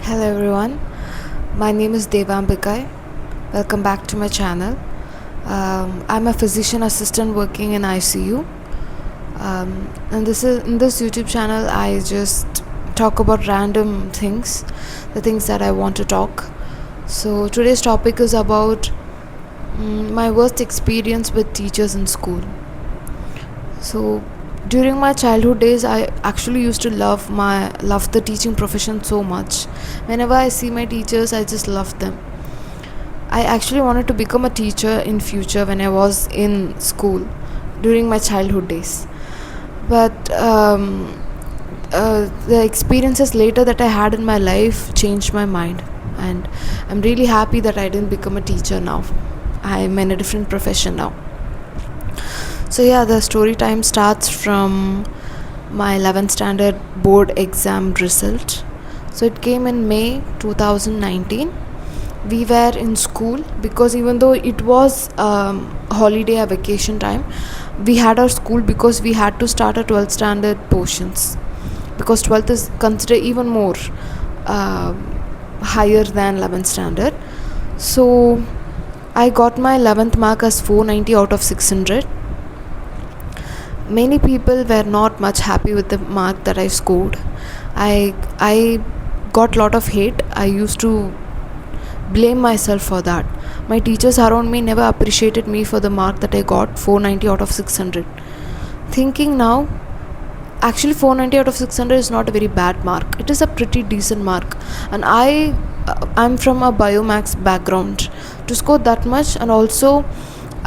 Hello everyone, my name is Devambikai. Welcome back to my channel. I'm a physician assistant working in ICU. And this is in this YouTube channel I just talk about random things, the things that I want to talk. So today's topic is about my worst experience with teachers in school. So during my childhood days I actually used to love the teaching profession so much. Whenever I see my teachers I just love them. I actually wanted to become a teacher in future when I was in school during my childhood days. But the experiences later that I had in my life changed my mind, and I'm really happy that I didn't become a teacher now. I'm in a different profession now. So yeah, the story time starts from my 11th standard board exam result. So it came in May 2019. We were in school because even though it was holiday or vacation time, we had our school because we had to start our 12th standard portions, because 12th is considered even more uh, higher than 11th standard. So I got my 11th mark as 490 out of 600. Many people were not much happy with the mark that I scored. I got lot of hate. I used to blame myself for that. My teachers around me never appreciated me for the mark that I got, 490 out of 600. Thinking now, actually 490 out of 600 is not a very bad mark. It is a pretty decent mark, and I'm from a biomax background. To score that much, and also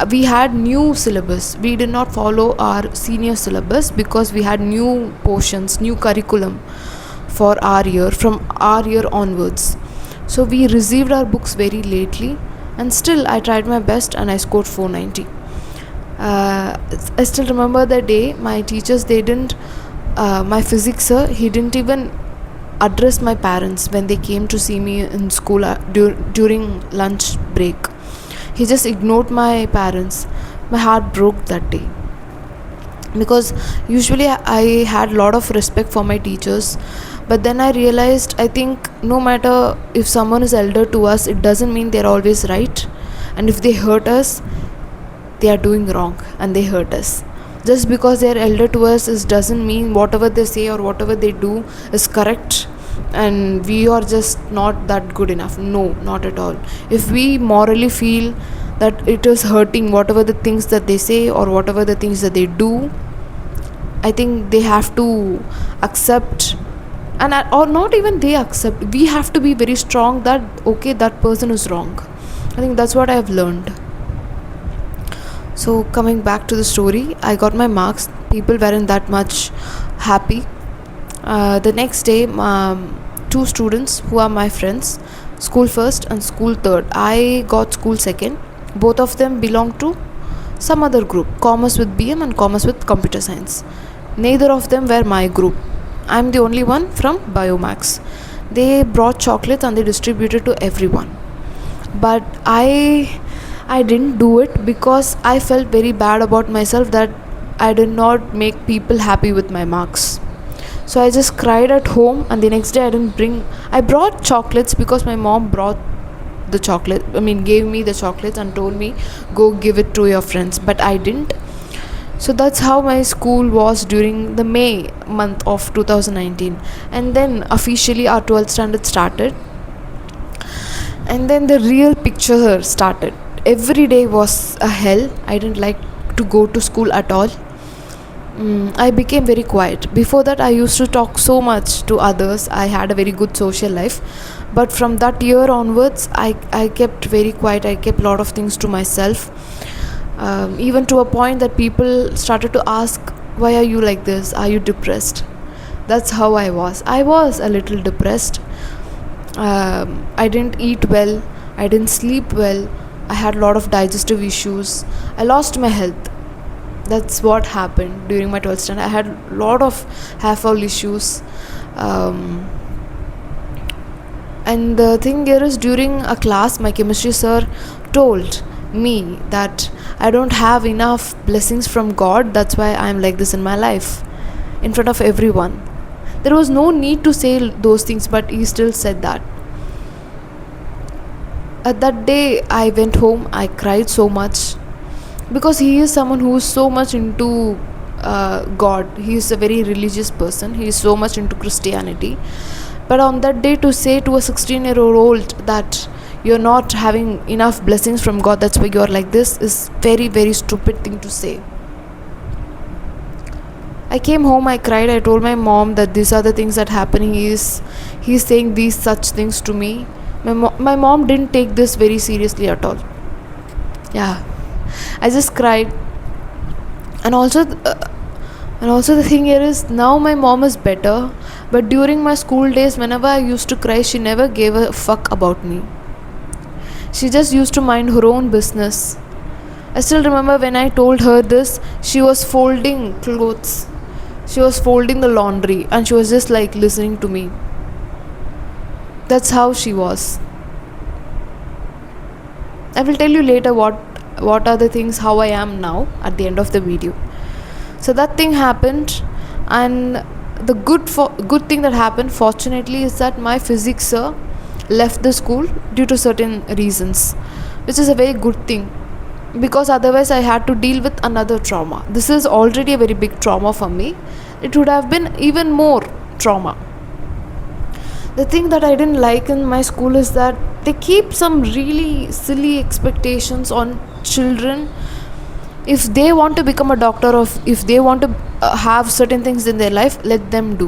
we had new syllabus. We did not follow our senior syllabus because we had new portions, new curriculum for our year, from our year onwards. So we received our books very lately, and still I tried my best and I scored 490. I still remember the day my teachers, they didn't my physics sir, he didn't even address my parents when they came to see me in school during lunch break. He just ignored my parents. My heart broke that day, because usually I had a lot of respect for my teachers, but then I realized, I think no matter if someone is elder to us, it doesn't mean they're always right, and if they hurt us, they are doing wrong and they hurt us. Just because they're elder to us is doesn't mean whatever they say or whatever they do is correct and we are just not that good enough. No, not at all. If we morally feel that it is hurting, whatever the things that they say or whatever the things that they do, I think they have to accept, or not even they accept, we have to be very strong that okay, that person is wrong. I think that's what I have learned. So coming back to the story, I got my marks. People weren't that much happy. The next day, two students who are my friends, school first and school third, I got school second. Both of them belong to some other group, commerce with BM and commerce with computer science. Neither of them were my group. I'm the only one from Biomax. They brought chocolates and they distributed to everyone. But I didn't do it because I felt very bad about myself that I did not make people happy with my marks. So I just cried at home, and the next day I brought chocolates because my mom brought the chocolate, gave me the chocolates and told me go give it to your friends, but I didn't. So that's how my school was during the May month of 2019. And then officially our 12th standard started, and then the real picture started. Every day was a hell. I didn't like to go to school at all. I became very quiet. Before that I used to talk so much to others. I had a very good social life, but from that year onwards I kept very quiet. I kept a lot of things to myself, even to a point that people started to ask, why are you like this, are you depressed? That's how I was a little depressed. I didn't eat well, I didn't sleep well, I had a lot of digestive issues, I lost my health. That's what happened during my 12th standard. I had a lot of hair fall issues. And the thing here is, during a class my chemistry sir told me that I don't have enough blessings from God, that's why I'm like this in my life, in front of everyone. There was no need to say those things, but he still said that. At that day, I went home, I cried so much, because he is someone who is so much into God. He is a very religious person, he is so much into Christianity. But on that day, to say to a 16-year-old that you're not having enough blessings from God, that's why you're like this, is very, very stupid thing to say. I came home, I cried, I told my mom that these are the things that happen. He's saying these such things to me. My mom didn't take this very seriously at all. Yeah, I just cried. And also the thing here is, now my mom is better, but during my school days, whenever I used to cry, she never gave a fuck about me. She just used to mind her own business. I still remember when I told her this, she was folding clothes, she was folding the laundry, and she was just like listening to me. That's how she was. I will tell you later what are the things, how I am now at the end of the video. So that thing happened, and the good thing that happened, fortunately, is that my physics sir left the school due to certain reasons, which is a very good thing, because otherwise I had to deal with another trauma. This is already a very big trauma for me. It would have been even more trauma. The thing that I didn't like in my school is that they keep some really silly expectations on children. If they want to become a doctor, or if they want to have certain things in their life, let them do.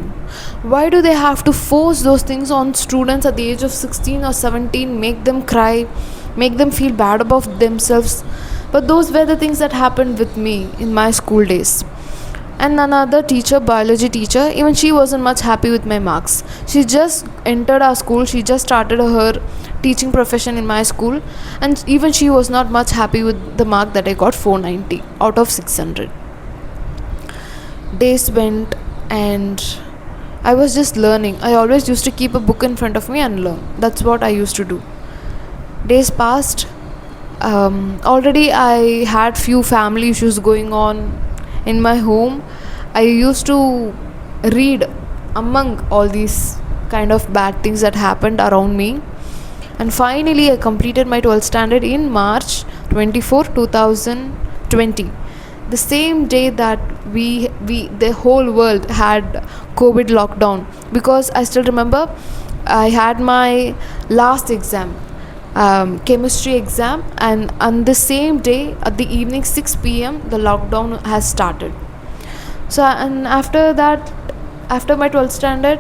Why do they have to force those things on students at the age of 16 or 17, make them cry, make them feel bad about themselves? But those were the things that happened with me in my school days. And another teacher, biology teacher, even she wasn't much happy with my marks. She just entered our school, she just started her teaching profession in my school, and even she was not much happy with the mark that I got, 490 out of 600. Days went, and I was just learning. I always used to keep a book in front of me and learn. That's what I used to do. Days passed. Already I had few family issues going on in my home. I used to read among all these kind of bad things that happened around me. And finally I completed my 12th standard in March 24, 2020. The same day that we the whole world had COVID lockdown, because I still remember I had my last exam, chemistry exam, and on the same day at the evening 6 p.m. the lockdown has started. So, and after that, after my 12th standard,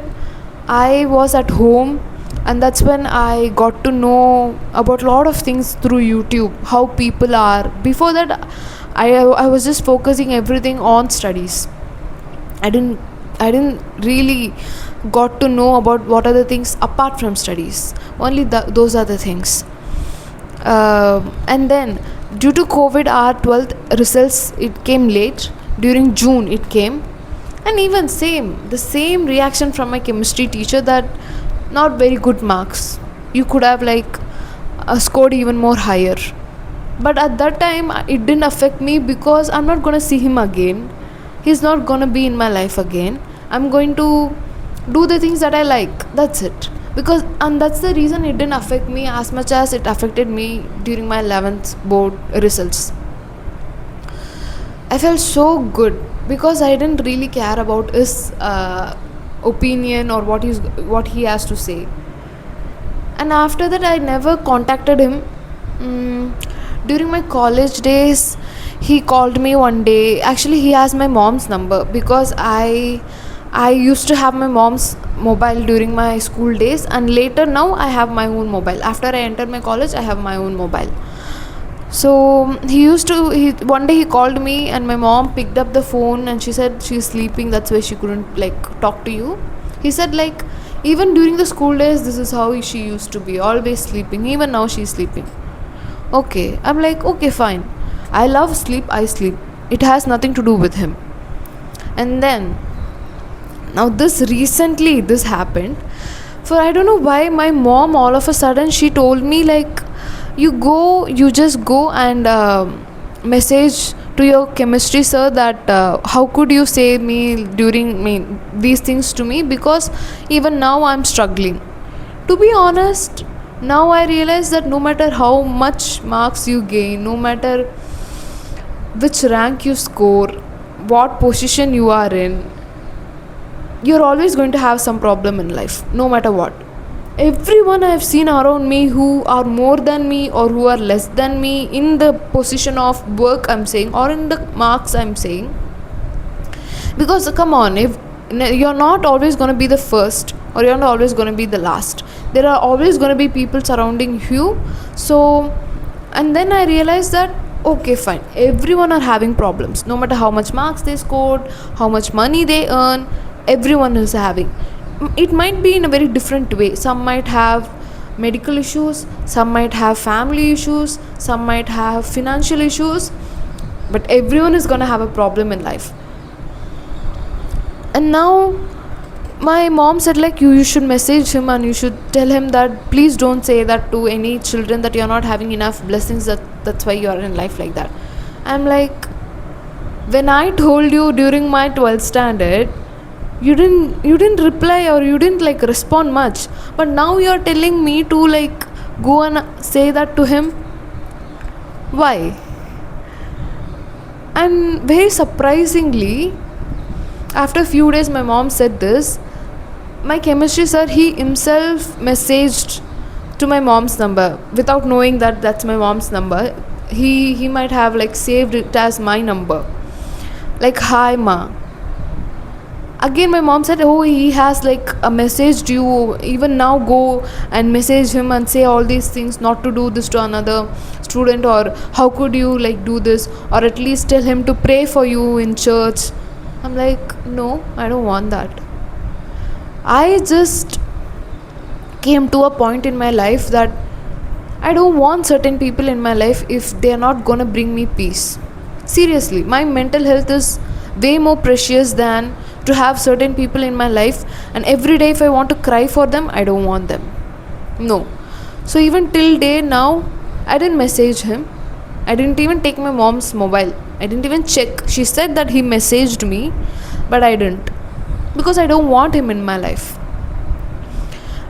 I was at home, and that's when I got to know about a lot of things through YouTube, how people are. Before that, I was just focusing everything on studies. I didn't really got to know about what are the things apart from studies. Only those are the things. And then due to COVID, our 12th results, it came late. During June it came, and even the same reaction from my chemistry teacher, that not very good marks, you could have scored even more higher. But at that time it didn't affect me, because I'm not gonna see him again. He's not gonna be in my life again. I'm going to do the things that I like, that's it. And that's the reason it didn't affect me as much as it affected me during my 11th board results. I felt so good, because I didn't really care about his opinion or what he has to say. And after that I never contacted him. During my college days, he called me one day. Actually, he has my mom's number, because I used to have my mom's mobile during my school days, and later now I have my own mobile. After I entered my college, I have my own mobile. So one day he called me, and my mom picked up the phone, and she said she's sleeping, that's why she couldn't talk to you. He said even during the school days, this is how she used to be, always sleeping. Even now she's sleeping. Okay, I'm okay, fine. I love sleep, I sleep. It has nothing to do with him. And then now this happened. For I don't know why, my mom all of a sudden she told me you just go and message to your chemistry sir that how could you say me during me these things to me, because even now I'm struggling. To be honest, now I realize that no matter how much marks you gain, no matter which rank you score, what position you are in, you're always going to have some problem in life, no matter what. Everyone I've seen around me who are more than me or who are less than me in the position of work I'm saying, or in the marks I'm saying, because come on, if you're not always going to be the first, or you're not always going to be the last, there are always going to be people surrounding you. So, and then I realized that okay, fine, everyone are having problems, no matter how much marks they scored, how much money they earn, everyone is having. It might be in a very different way. Some might have medical issues, some might have family issues, some might have financial issues, but everyone is going to have a problem in life. And now my mom said like you should message him and you should tell him that please don't say that to any children, that you're not having enough blessings, that's why you're in life like that. I'm like, when I told you during my 12th standard, you didn't reply, or you didn't like respond much, but now you're telling me to like go and say that to him. Why? And very surprisingly, after a few days my mom said this, my chemistry sir, he himself messaged to my mom's number without knowing that that's my mom's number. He might have like saved it as my number, like, hi ma. Again my mom said, oh, he has like a message to you, even now go and message him and say all these things, not to do this to another student, or how could you like do this, or at least tell him to pray for you in church. I'm like, no, I don't want that. I just came to a point in my life that I don't want certain people in my life if they are not gonna bring me peace. Seriously, my mental health is way more precious than to have certain people in my life, and every day if I want to cry for them, I don't want them. No. So even till day now, I didn't message him. I didn't even take my mom's mobile. I didn't even check. She said that he messaged me, but I didn't, because I don't want him in my life.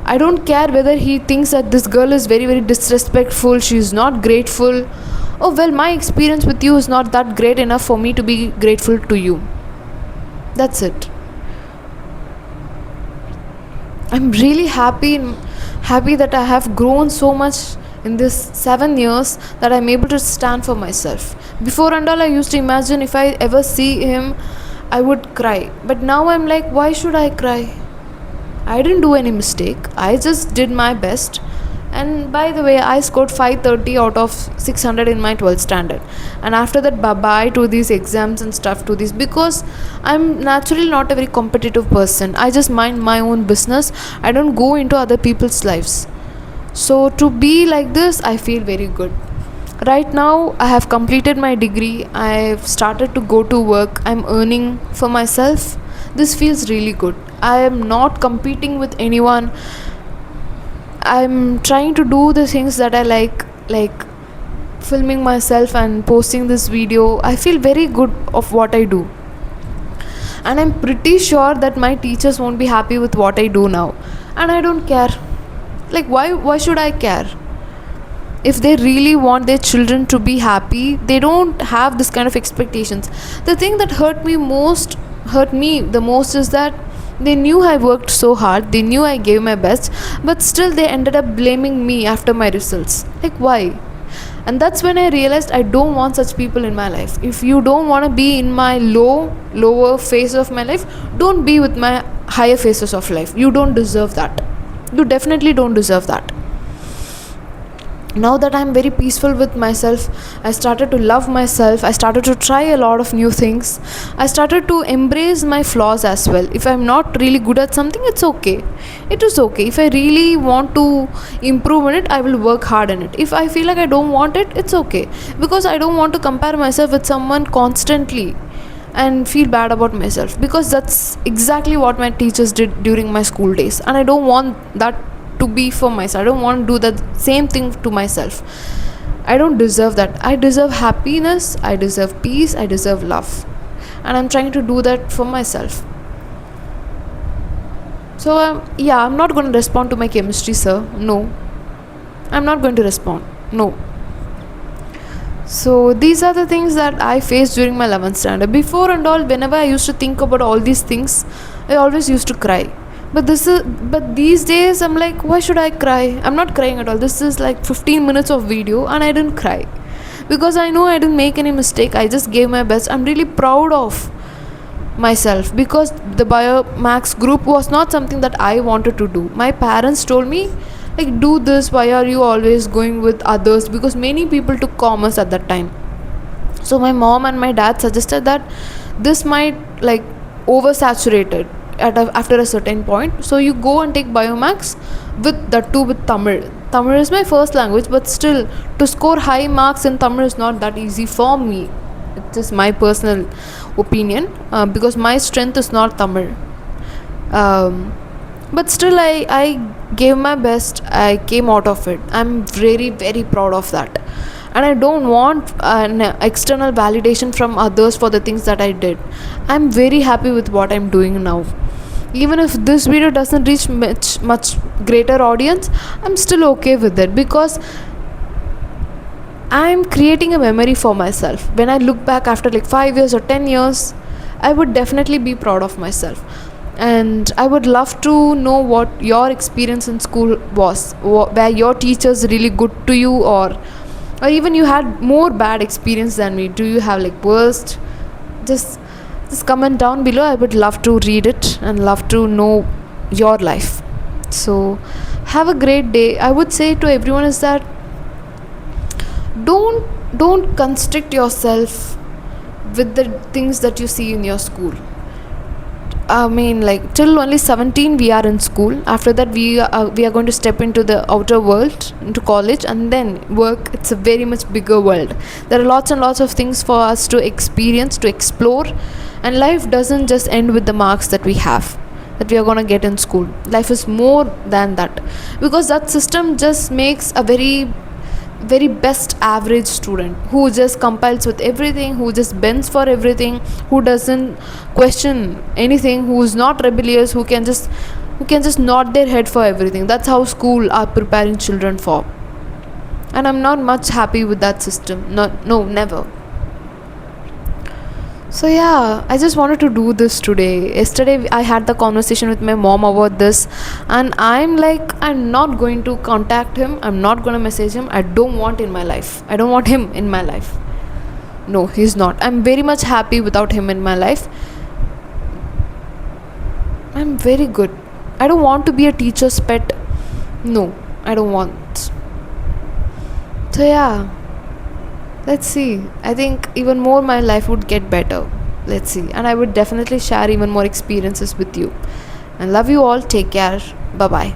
I don't care whether he thinks that this girl is very, very disrespectful, she is not grateful. Oh well, my experience with you is not that great enough for me to be grateful to you. That's it. I'm really happy that I have grown so much in this 7 years, that I'm able to stand for myself. Before and all, I used to imagine if I ever see him, I would cry. But now I'm like, why should I cry? I didn't do any mistake. I just did my best. And by the way, I scored 530 out of 600 in my 12th standard. And after that, bye-bye to these exams and stuff, to this, because I'm naturally not a very competitive person. I just mind my own business. I don't go into other people's lives. So to be like this, I feel very good. Right now, I have completed my degree. I've started to go to work. I'm earning for myself. This feels really good. I am not competing with anyone. I'm trying to do the things that I like filming myself and posting this video. I feel very good of what I do. And I'm pretty sure that my teachers won't be happy with what I do now. And I don't care. Like, why should I care? If they really want their children to be happy, they don't have this kind of expectations. The thing that hurt me the most is that they knew I worked so hard, they knew I gave my best, but still they ended up blaming me after my results. Like, why? And that's when I realized I don't want such people in my life. If you don't want to be in my lower phase of my life, don't be with my higher phases of life. You don't deserve that. You definitely don't deserve that. Now that I'm very peaceful with myself, I started to love myself. I started to try a lot of new things. I started to embrace my flaws as well. If I'm not really good at something, it's okay. It is okay. If I really want to improve in it, I will work hard in it. If I feel like I don't want it, it's okay. Because I don't want to compare myself with someone constantly and feel bad about myself, because that's exactly what my teachers did during my school days, and I don't want that to be for myself. I don't want to do the same thing to myself. I don't deserve that. I deserve happiness, I deserve peace, I deserve love. And I'm trying to do that for myself. So, yeah, I'm not going to respond to my chemistry, sir. No. I'm not going to respond. No. So, these are the things that I faced during my 11th standard. Before and all, whenever I used to think about all these things, I always used to cry. But these days I'm like, why should I cry? I'm not crying at all. This is like 15 minutes of video and I didn't cry because I know I didn't make any mistake. I just gave my best. I'm really proud of myself because the Biomax group was not something that I wanted to do. My parents told me, like, do this. Why are you always going with others? Because many people took commerce at that time. So my mom and my dad suggested that this might like oversaturated after a certain point. So you go and take Biomax with the two with Tamil. Tamil is my first language, but still to score high marks in Tamil is not that easy for me. It's just my personal opinion because my strength is not Tamil. But still I gave my best. I came out of it. I'm very, very proud of that. And I don't want an external validation from others for the things that I did. I'm very happy with what I'm doing now. Even if this video doesn't reach much greater audience, I'm still okay with it because I'm creating a memory for myself. When I look back after like 5 years or 10 years, I would definitely be proud of myself. And I would love to know what your experience in school was, where your teachers really good to you, or even you had more bad experience than me. Do you have like worst? Just comment down below. I would love to read it and love to know your life. So have a great day. I would say to everyone is that don't constrict yourself with the things that you see in your school. I mean, like, till only 17 we are in school. After that we are going to step into the outer world, into college, and then work. It's a very much bigger world. There are lots and lots of things for us to experience, to explore, and life doesn't just end with the marks that we have, that we are going to get in school. Life is more than that, because that system just makes a very best average student who just compiles with everything, who just bends for everything, who doesn't question anything, who's not rebellious, who can just nod their head for everything. That's how school are preparing children for. And I'm not much happy with that system. No, never. So yeah, I just wanted to do this today. Yesterday I had the conversation with my mom about this, and I'm like, I'm not going to contact him. I'm not going to message him. I don't want in my life. I don't want him in my life. No, he's not. I'm very much happy without him in my life. I'm very good. I don't want to be a teacher's pet. No, I don't want. So yeah, let's see. I think even more my life would get better. Let's see. And I would definitely share even more experiences with you. And love you all. Take care. Bye bye.